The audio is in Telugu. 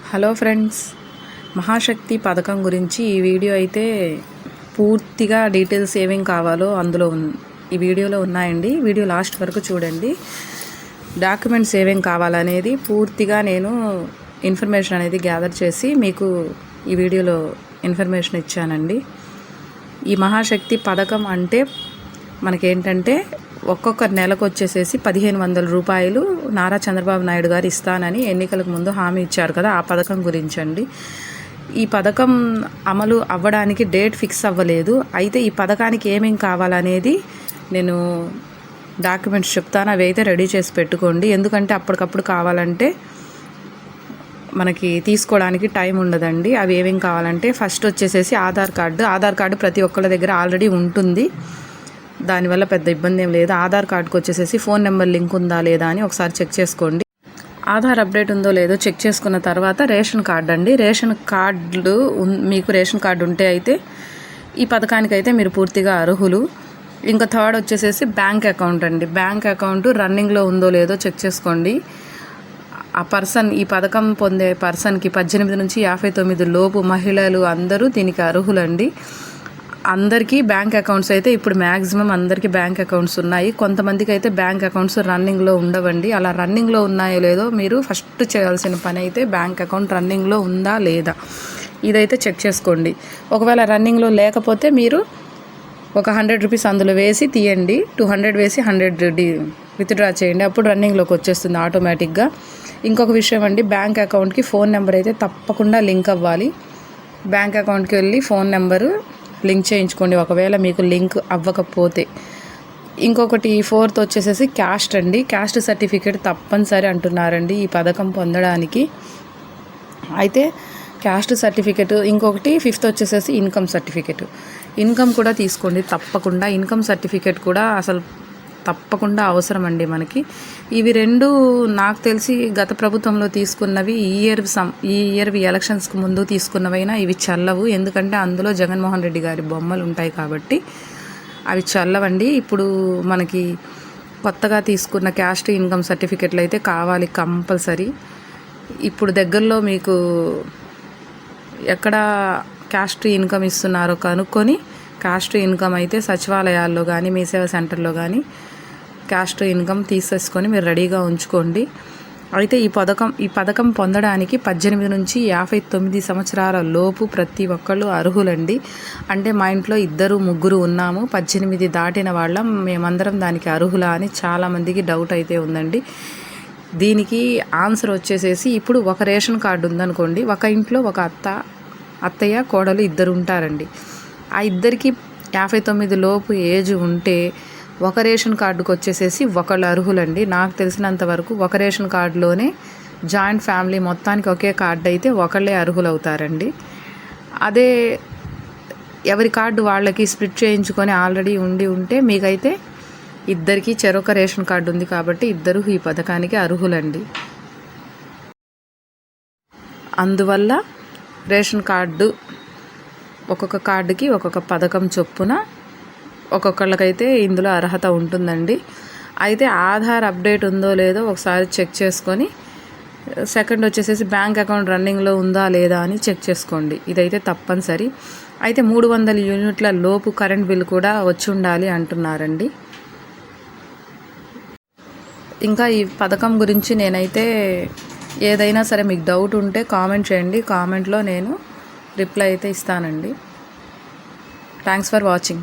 హలో ఫ్రెండ్స్, మహాశక్తి పథకం గురించి ఈ వీడియో అయితే పూర్తిగా డీటెయిల్స్ ఏమేం కావాలో అందులో ఈ వీడియోలో ఉన్నాయండి. వీడియో లాస్ట్ వరకు చూడండి. డాక్యుమెంట్స్ ఏమేం కావాలనేది పూర్తిగా నేను ఇన్ఫర్మేషన్ అనేది గ్యాదర్ చేసి మీకు ఈ వీడియోలో ఇన్ఫర్మేషన్ ఇచ్చానండి. ఈ మహాశక్తి పథకం అంటే మనకేంటంటే ఒక్కొక్క నెలకు వచ్చేసేసి 1500 రూపాయలు నారా చంద్రబాబు నాయుడు గారు ఇస్తానని ఎన్నికలకు ముందు హామీ ఇచ్చారు కదా, ఆ పథకం గురించి అండి. ఈ పథకం అమలు అవ్వడానికి డేట్ ఫిక్స్ అవ్వలేదు. అయితే ఈ పథకానికి ఏమేం కావాలనేది నేను డాక్యుమెంట్స్ చెప్తాను, అవి అయితే రెడీ చేసి పెట్టుకోండి. ఎందుకంటే అప్పటికప్పుడు కావాలంటే మనకి తీసుకోవడానికి టైం ఉండదండి. అవి ఏమేం కావాలంటే ఫస్ట్ వచ్చేసేసి ఆధార్ కార్డు ప్రతి ఒక్కళ్ళ దగ్గర ఆల్రెడీ ఉంటుంది, దానివల్ల పెద్ద ఇబ్బంది ఏం లేదు. ఆధార్ కార్డుకి వచ్చేసేసి ఫోన్ నెంబర్ లింక్ ఉందా లేదా అని ఒకసారి చెక్ చేసుకోండి. ఆధార్ అప్డేట్ ఉందో లేదో చెక్ చేసుకున్న తర్వాత రేషన్ కార్డు అండి. రేషన్ కార్డు మీకు రేషన్ కార్డు ఉంటే అయితే ఈ పథకానికైతే మీరు పూర్తిగా అర్హులు. ఇంకా థర్డ్ వచ్చేసేసి బ్యాంక్ అకౌంట్ అండి. బ్యాంక్ అకౌంట్ రన్నింగ్లో ఉందో లేదో చెక్ చేసుకోండి. ఆ పర్సన్, ఈ పథకం పొందే పర్సన్కి 18 నుంచి 59 లోపు మహిళలు అందరూ దీనికి అర్హులండి. అందరికీ బ్యాంక్ అకౌంట్స్ అయితే ఇప్పుడు మ్యాక్సిమం అందరికీ బ్యాంక్ అకౌంట్స్ ఉన్నాయి. కొంతమందికి అయితే బ్యాంక్ అకౌంట్స్ రన్నింగ్లో ఉండవండి. అలా రన్నింగ్లో ఉన్నాయో లేదో మీరు ఫస్ట్ చేయాల్సిన పని అయితే బ్యాంక్ అకౌంట్ రన్నింగ్లో ఉందా లేదా ఇదైతే చెక్ చేసుకోండి. ఒకవేళ రన్నింగ్లో లేకపోతే మీరు ఒక 100 రూపీస్ అందులో వేసి తీయండి. 200 వేసి 100 విత్డ్రా చేయండి. అప్పుడు రన్నింగ్లోకి వచ్చేస్తుంది ఆటోమేటిక్గా. ఇంకొక విషయం అండి, బ్యాంక్ అకౌంట్కి ఫోన్ నెంబర్ అయితే తప్పకుండా లింక్ అవ్వాలి. బ్యాంక్ అకౌంట్కి వెళ్ళి ఫోన్ నెంబరు లింక్ చేయించుకోండి ఒకవేళ మీకు లింక్ అవ్వకపోతే. ఇంకొకటి ఫోర్త్ వచ్చేసేసి క్యాస్ట్ అండి. క్యాస్ట్ సర్టిఫికేట్ తప్పనిసరి అంటున్నారండి ఈ పథకం పొందడానికి. అయితే క్యాస్ట్ సర్టిఫికేట్, ఇంకొకటి ఫిఫ్త్ వచ్చేసేసి ఇన్కమ్ సర్టిఫికేట్. ఇన్కమ్ కూడా తీసుకోండి తప్పకుండా. ఇన్కమ్ సర్టిఫికేట్ కూడా అసలు తప్పకుండా అవసరం అండి మనకి. ఇవి రెండు నాకు తెలిసి గత ప్రభుత్వంలో తీసుకున్నవి, ఈ ఇయర్ ఎలక్షన్స్కి ముందు తీసుకున్నవైనా ఇవి చల్లవు. ఎందుకంటే అందులో జగన్మోహన్ రెడ్డి గారి బొమ్మలు ఉంటాయి కాబట్టి అవి చల్లవండి. ఇప్పుడు మనకి కొత్తగా తీసుకున్న క్యాస్ట్ ఇన్కమ్ సర్టిఫికెట్లు అయితే కావాలి కంపల్సరీ. ఇప్పుడు దగ్గరలో మీకు ఎక్కడ క్యాస్ట్ ఇన్కమ్ ఇస్తున్నారో కనుక్కొని క్యాస్ట్ ఇన్కమ్ అయితే సచివాలయాల్లో కానీ మీ సేవా సెంటర్లో కానీ క్యాస్ట్ ఇన్కమ్ తీసేసుకొని మీరు రెడీగా ఉంచుకోండి. అయితే ఈ పథకం పొందడానికి 18 నుంచి 59 సంవత్సరాల లోపు ప్రతి ఒక్కళ్ళు అర్హులండి. అంటే మా ఇంట్లో 2-3 ఉన్నాము, 18 దాటిన వాళ్ళం, మేమందరం దానికి అర్హులా అని చాలామందికి డౌట్ అయితే ఉందండి. దీనికి ఆన్సర్ వచ్చేసేసి, ఇప్పుడు ఒక రేషన్ కార్డు ఉందనుకోండి, ఒక ఇంట్లో ఒక అత్తయ్య కోడలు 2 ఉంటారండి. ఆ ఇద్దరికి 59 లోపు ఏజ్ ఉంటే ఒక రేషన్ కార్డుకు వచ్చేసేసి ఒకళ్ళు అర్హులండి. నాకు తెలిసినంత వరకు ఒక రేషన్ కార్డులోనే జాయింట్ ఫ్యామిలీ మొత్తానికి ఒకే కార్డు అయితే ఒకళ్ళే అర్హులు అవుతారండి. అదే ఎవరి కార్డు వాళ్ళకి స్ప్లిట్ చేయించుకొని ఆల్రెడీ ఉంటే మీకైతే ఇద్దరికి చెరొక రేషన్ కార్డు ఉంది కాబట్టి ఇద్దరు ఈ పథకానికి అర్హులండి. అందువల్ల రేషన్ కార్డు ఒక్కొక్క కార్డుకి ఒక్కొక్క పథకం చొప్పున ఒక్కొక్కళ్ళకైతే ఇందులో అర్హత ఉంటుందండి. అయితే ఆధార్ అప్డేట్ ఉందో లేదో ఒకసారి చెక్ చేసుకొని, సెకండ్ వచ్చేసేసి బ్యాంక్ అకౌంట్ రన్నింగ్లో ఉందా లేదా అని చెక్ చేసుకోండి. ఇదైతే తప్పనిసరి. అయితే 300 యూనిట్ల లోపు కరెంట్ బిల్ కూడా వచ్చి ఉండాలి అంటున్నారండి. ఇంకా ఈ పథకం గురించి నేనైతే ఏదైనా సరే మీకు డౌట్ ఉంటే కామెంట్ చేయండి. కామెంట్లో నేను రిప్లై అయితే ఇస్తానండి. Thanks for watching.